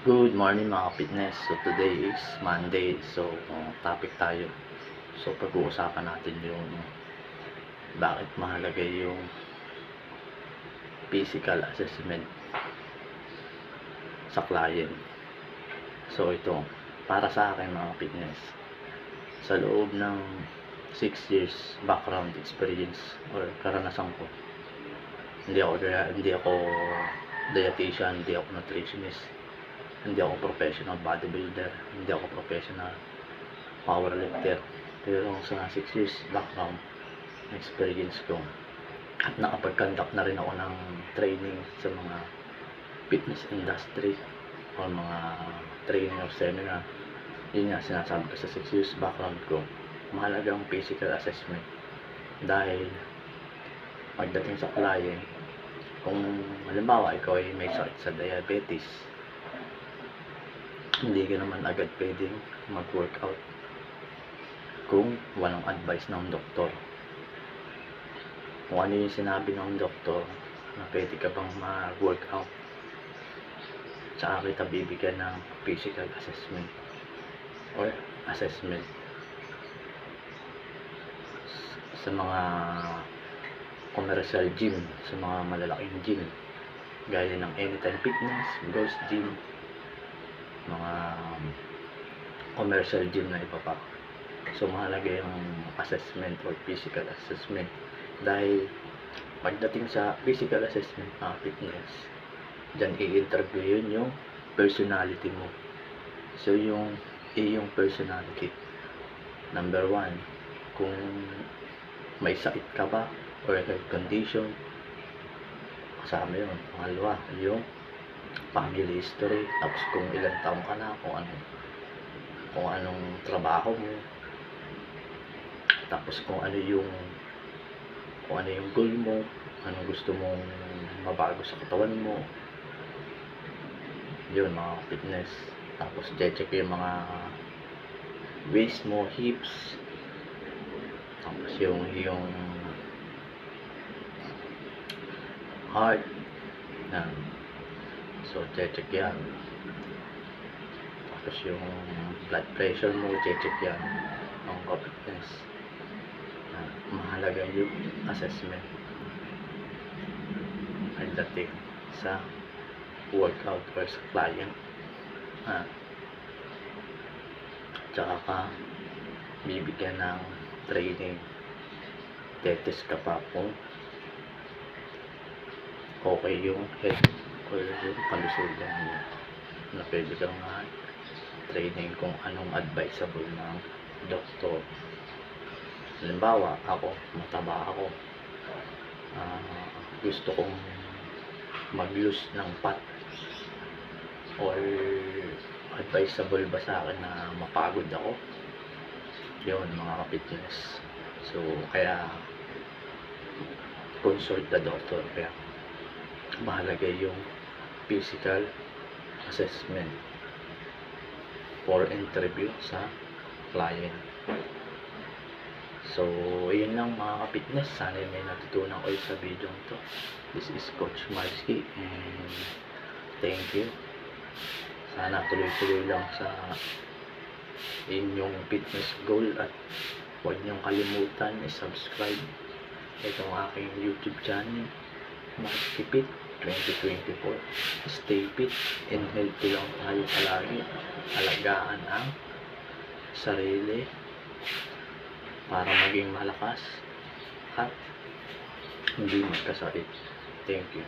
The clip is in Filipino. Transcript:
Good morning mga fitness. So today is Monday. So topic tayo. So pag-uusapan natin yung bakit mahalaga yung physical assessment sa client. So ito, para sa akin mga fitness, sa loob ng 6 years background experience or karanasan ko, hindi ako dietitian, hindi ako nutritionist, hindi ako professional bodybuilder, hindi ako professional powerlifter. Pero sa 6 years background experience ko at nakapag-conduct na rin ako ng training sa mga fitness industry o mga training or seminar, yun nga sinasabi ko sa 6 years background ko, mahalagang physical assessment. Dahil pagdating sa client, kung halimbawa ikaw ay may sakit sa diabetes, hindi ka naman agad pwedeng mag-workout kung walang advice ng doktor. Kung ano yung sinabi ng doktor na pwede ka bang mag-workout, tsaka kita bibigyan ng physical assessment or assessment. Sa mga commercial gym, sa mga malalaking gym gaya ng Anytime Fitness, Ghost Gym, mga commercial gym na iba pa. So mahalaga yung assessment or physical assessment, dahil pagdating sa physical assessment ng fitness, dyan i-interview yun yung personality mo. So yung iyong personality, number 1, kung may sakit ka ba or health condition, kasama yun. Pangalawa, yung family history, tapos kung ilang taon ka na, kung anong trabaho mo, tapos kung ano yung goal mo, anong gusto mong mabago sa katawan mo, yun mga fitness. Tapos check yung mga waist mo, hips, tapos yung heart na. So check yan. Tapos yung blood pressure mo, check yan ng fitness. Mahalaga yung assessment pagdating sa workout or sa client. Tsaka ka bibigyan ng training, tetest ka pa kung okay yung health or yung kalusugan mo, na pwede kang training kung anong advisable ng doktor. Halimbawa, ako, mataba ako, gusto kong mag-lose ng fat, or advisable ba sa akin na mapagod ako? Yun mga ka-fitness. So kaya consult the doctor. Kaya mahalaga yung physical assessment for interview sa client. So yun lang mga ka-fitness. Sana may natutunan kayo sa video to. This is Coach Marski, and thank you. Sana tuloy-tuloy lang sa inyong fitness goal, at huwag niyong kalimutan i-subscribe itong aking YouTube channel, Marski Fit 2024. Stay fit and healthy lang tayo palagi. Alagaan ang sarili para maging malakas at hindi magkasakit. Thank you.